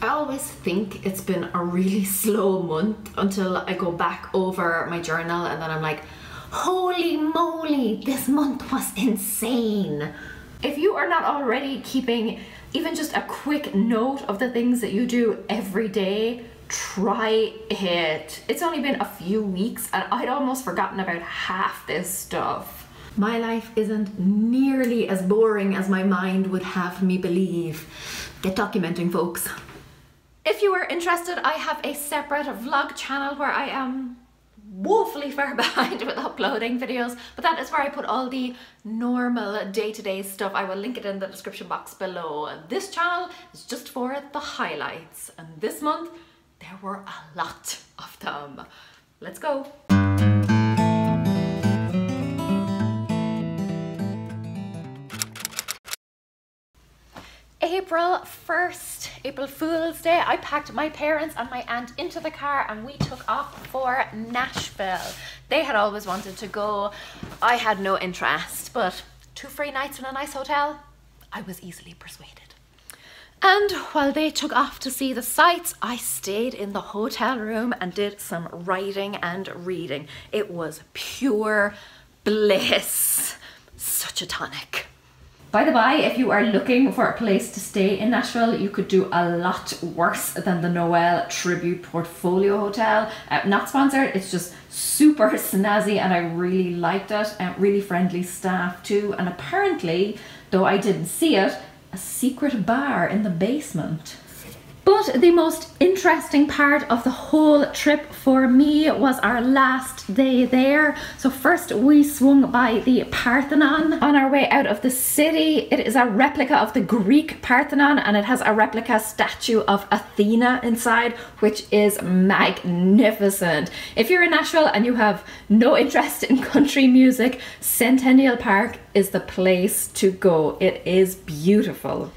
I always think it's been a really slow month until I go back over my journal and then I'm like, holy moly, this month was insane. If you are not already keeping even just a quick note of the things that you do every day, try it. It's only been a few weeks and I'd almost forgotten about half this stuff. My life isn't nearly as boring as my mind would have me believe. Get documenting, folks. If you are interested, I have a separate vlog channel where I am woefully far behind with uploading videos, but that is where I put all the normal day-to-day stuff. I will link it in the description box below. This channel is just for the highlights, and this month there were a lot of them. Let's go. April 1st, April Fool's Day, I packed my parents and my aunt into the car and we took off for Nashville. They had always wanted to go. I had no interest, but 2 free nights in a nice hotel, I was easily persuaded. And while they took off to see the sights, I stayed in the hotel room and did some writing and reading. It was pure bliss. Such a tonic. By the by, if you are looking for a place to stay in Nashville, you could do a lot worse than the Noel Tribute Portfolio Hotel. Not sponsored, it's just super snazzy and I really liked it. Really friendly staff too. And apparently, though I didn't see it, a secret bar in the basement. But the most interesting part of the whole trip for me was our last day there. So first we swung by the Parthenon on our way out of the city. It is a replica of the Greek Parthenon and it has a replica statue of Athena inside, which is magnificent. If you're in Nashville and you have no interest in country music, Centennial Park is the place to go. It is beautiful.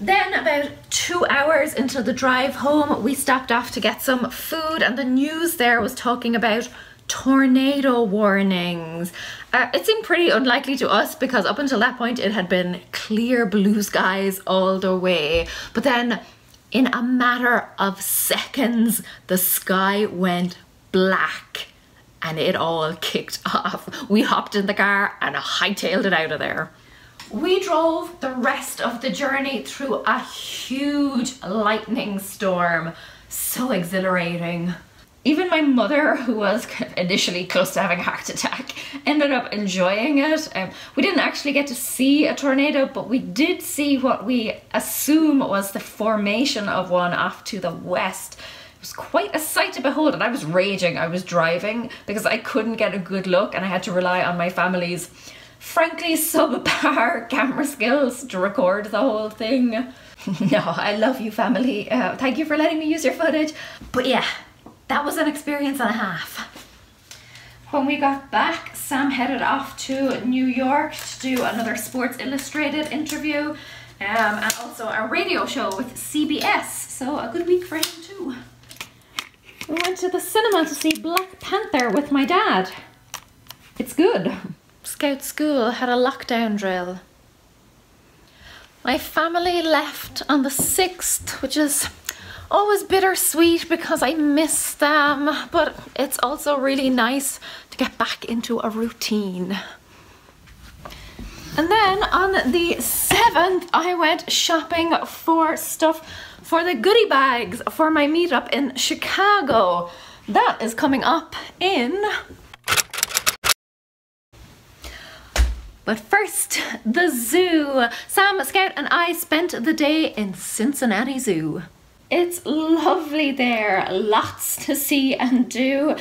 Then about 2 hours into the drive home, we stopped off to get some food and the news there was talking about tornado warnings. It seemed pretty unlikely to us because up until that point it had been clear blue skies all the way. But then in a matter of seconds, the sky went black and it all kicked off. We hopped in the car and hightailed it out of there. We drove the rest of the journey through a huge lightning storm. So exhilarating. Even my mother, who was initially close to having a heart attack, ended up enjoying it. We didn't actually get to see a tornado, but we did see what we assume was the formation of one off to the west. It was quite a sight to behold and I was raging. I was driving because I couldn't get a good look and I had to rely on my family's frankly subpar camera skills to record the whole thing. No, I love you, family. Thank you for letting me use your footage. But yeah, that was an experience and a half. When we got back, Sam headed off to New York to do another Sports Illustrated interview and also a radio show with CBS. So a good week for him too. We went to the cinema to see Black Panther with my dad. It's good. Scout school had a lockdown drill. My family left on the 6th, which is always bittersweet because I miss them, but it's also really nice to get back into a routine. And then on the 7th, I went shopping for stuff for the goodie bags for my meetup in Chicago. That is coming up in... But first, the zoo. Sam, Scout and I spent the day in Cincinnati Zoo. It's lovely there, lots to see and do.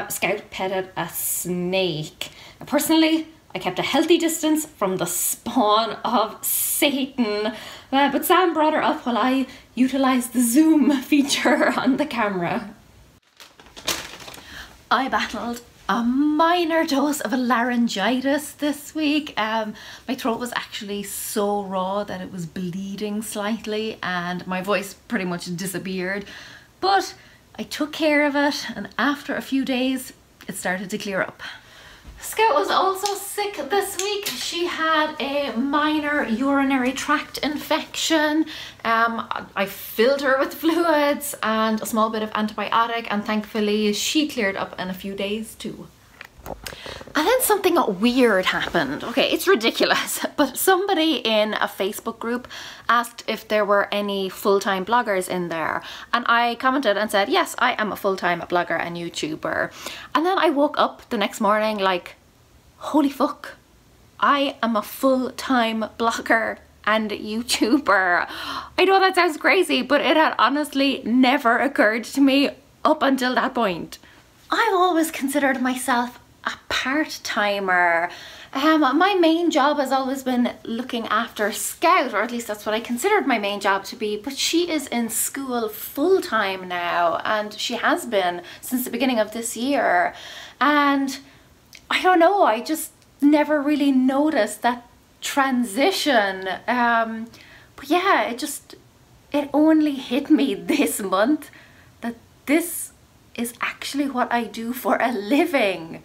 Scout petted a snake. Personally, I kept a healthy distance from the spawn of Satan. But Sam brought her up while I utilised the zoom feature on the camera. I battled a minor dose of laryngitis this week. My throat was actually so raw that it was bleeding slightly and my voice pretty much disappeared. But I took care of it and after a few days it started to clear up. Scout was also sick this week. She had a minor urinary tract infection. I filled her with fluids and a small bit of antibiotic, and thankfully she cleared up in a few days too. And then something weird happened. Okay, it's ridiculous, but somebody in a Facebook group asked if there were any full-time bloggers in there. And I commented and said, yes, I am a full-time blogger and YouTuber. And then I woke up the next morning like, holy fuck, I am a full-time blogger and YouTuber. I know that sounds crazy, but it had honestly never occurred to me up until that point. I've always considered myself a part-timer. My main job has always been looking after Scout, or at least that's what I considered my main job to be, but she is in school full-time now, and she has been since the beginning of this year. And I don't know, I just never really noticed that transition. But yeah, it only hit me this month that this is actually what I do for a living.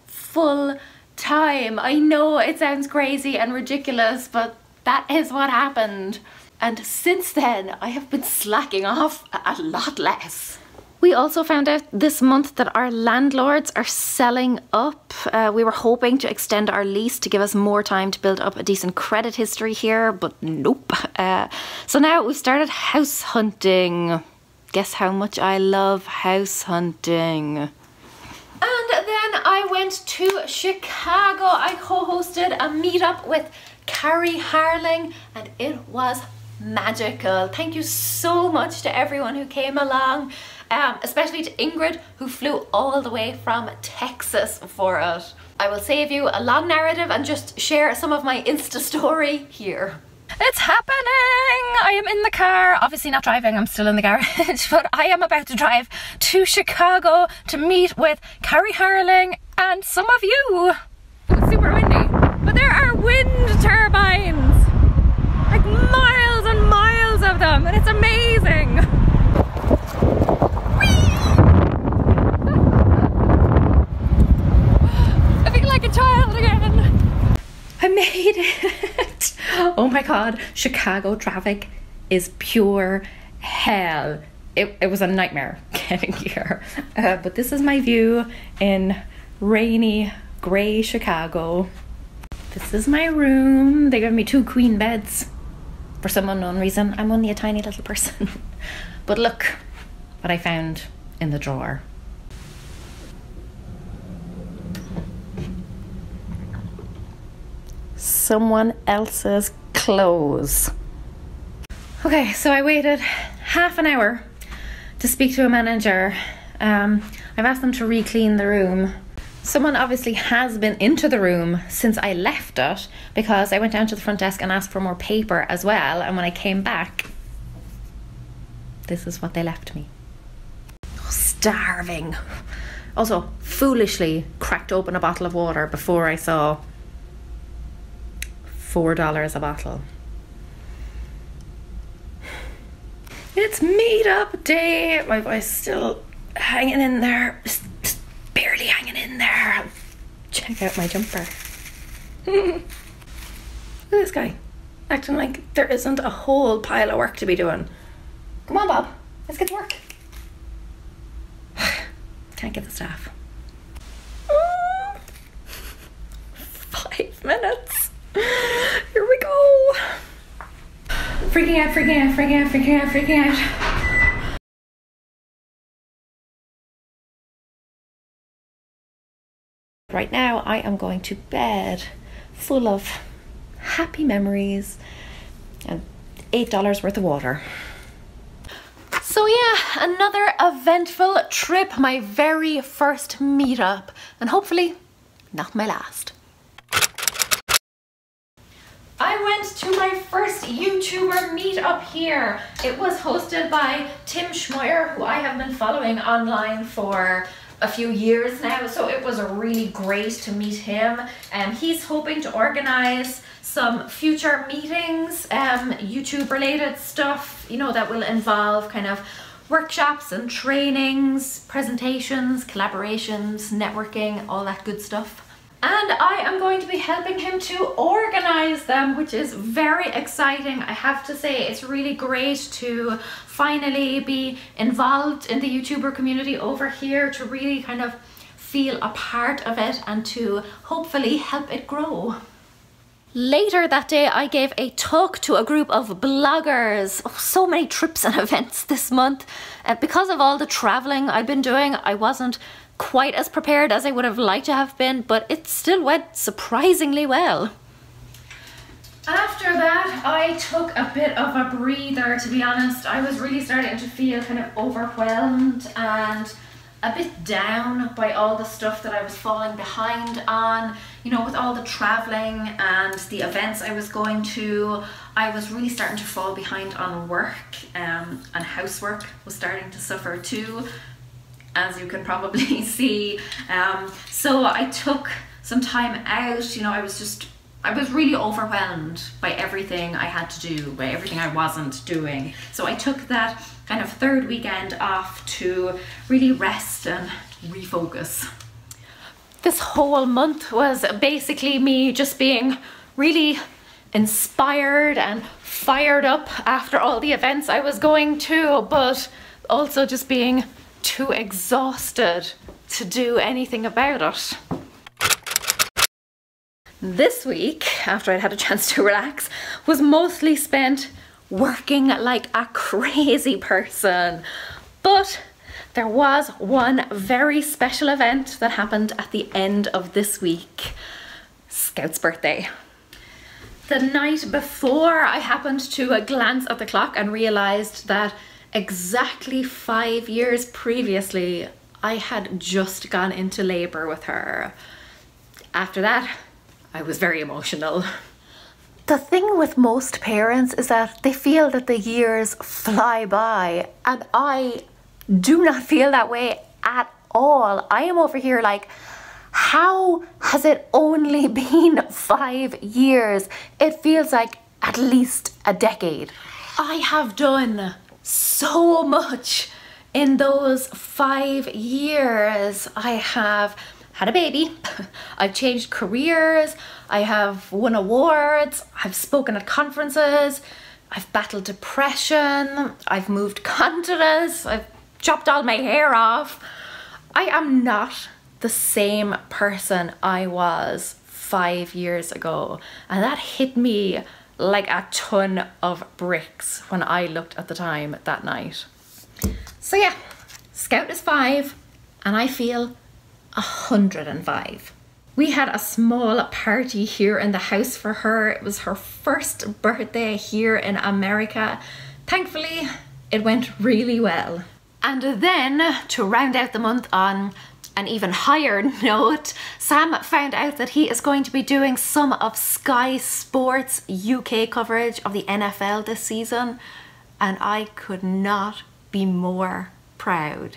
Full time. I know it sounds crazy and ridiculous, but that is what happened. And since then, I have been slacking off a lot less. We also found out this month that our landlords are selling up. We were hoping to extend our lease to give us more time to build up a decent credit history here, but nope. So now we've started house hunting. Guess how much I love house hunting. And then I went to Chicago. I co-hosted a meetup with Carrie Harling and it was magical. Thank you so much to everyone who came along, especially to Ingrid, who flew all the way from Texas for it. I will save you a long narrative and just share some of my Insta story here. It's happening! I am in the car, obviously not driving, I'm still in the garage, but I am about to drive to Chicago to meet with Carrie Harling and some of you. It's super windy, but there are wind turbines, like miles and miles of them, and it's amazing. Whee! I feel like a child again. I made it! Oh my god, Chicago traffic is pure hell. It was a nightmare getting here. But this is my view in rainy, grey Chicago. This is my room. They gave me 2 queen beds for some unknown reason. I'm only a tiny little person. But look what I found in the drawer. Someone else's clothes. Okay, so I waited half an hour to speak to a manager. I've asked them to re-clean the room. Someone obviously has been into the room since I left it, because I went down to the front desk and asked for more paper as well, and when I came back, this is what they left me. Oh, starving. Also, foolishly cracked open a bottle of water before I saw $4 a bottle. It's meetup day. My voice is still hanging in there. Just barely hanging in there. Check out my jumper. Look at this guy. Acting like there isn't a whole pile of work to be doing. Come on, Bob. Let's get to work. Can't get the staff. 5 minutes. Here we go. Freaking out, freaking out, freaking out, freaking out, freaking out. Right now I am going to bed full of happy memories and $8 worth of water. So yeah, another eventful trip, my very first meetup, and hopefully not my last. I went to my first YouTuber meetup here. It was hosted by Tim Schmoyer, who I have been following online for a few years now, so it was really great to meet him. He's hoping to organize some future meetings, YouTube related stuff, you know, that will involve kind of workshops and trainings, presentations, collaborations, networking, all that good stuff. And I am going to be helping him to organize them, which is very exciting. I have to say, it's really great to finally be involved in the YouTuber community over here, to really kind of feel a part of it and to hopefully help it grow. Later that day, I gave a talk to a group of bloggers. Oh, so many trips and events this month. Because of all the traveling I've been doing, I wasn't quite as prepared as I would have liked to have been, but it still went surprisingly well. After that, I took a bit of a breather, to be honest. I was really starting to feel kind of overwhelmed and a bit down by all the stuff that I was falling behind on. You know, with all the traveling and the events I was going to, I was really starting to fall behind on work, and housework was starting to suffer too, as you can probably see. So I took some time out. You know, I was really overwhelmed by everything I had to do, by everything I wasn't doing. So I took that kind of third weekend off to really rest and refocus. This whole month was basically me just being really inspired and fired up after all the events I was going to, but also just being too exhausted to do anything about it. This week, after I'd had a chance to relax, was mostly spent working like a crazy person. But there was one very special event that happened at the end of this week. Scout's birthday. The night before, I happened to glance at the clock and realized that exactly 5 years previously, I had just gone into labor with her. After that, I was very emotional. The thing with most parents is that they feel that the years fly by, and I do not feel that way at all. I am over here like, how has it only been 5 years? It feels like at least a decade. I have done so much in those 5 years. I have had a baby, I've changed careers, I have won awards, I've spoken at conferences, I've battled depression, I've moved continents, I've chopped all my hair off. I am not the same person I was 5 years ago, and that hit me like a ton of bricks when I looked at the time that night. So yeah, Scout is 5 and I feel 105. We had a small party here in the house for her. It was her first birthday here in America. Thankfully, it went really well. And then, to round out the month on an even higher note, Sam found out that he is going to be doing some of Sky Sports UK coverage of the NFL this season, and I could not be more proud.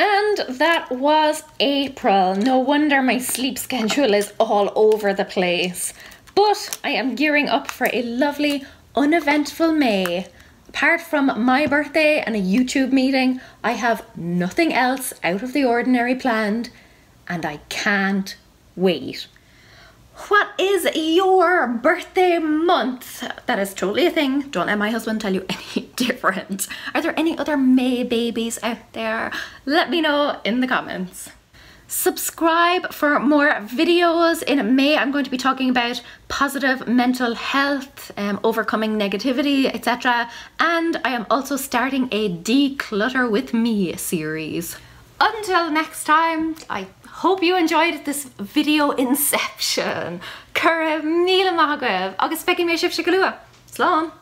And that was April. No wonder my sleep schedule is all over the place. But I am gearing up for a lovely, uneventful May. Apart from my birthday and a YouTube meeting, I have nothing else out of the ordinary planned, and I can't wait. What is your birthday month? That is totally a thing. Don't let my husband tell you any different. Are there any other May babies out there? Let me know in the comments. Subscribe for more videos. In May, I'm going to be talking about positive mental health, overcoming negativity, etc. And I am also starting a Declutter with Me series. Until next time, I hope you enjoyed this video inception. Cura míle maith agaibh, agus feiceann mé sibh se go luath. Slán!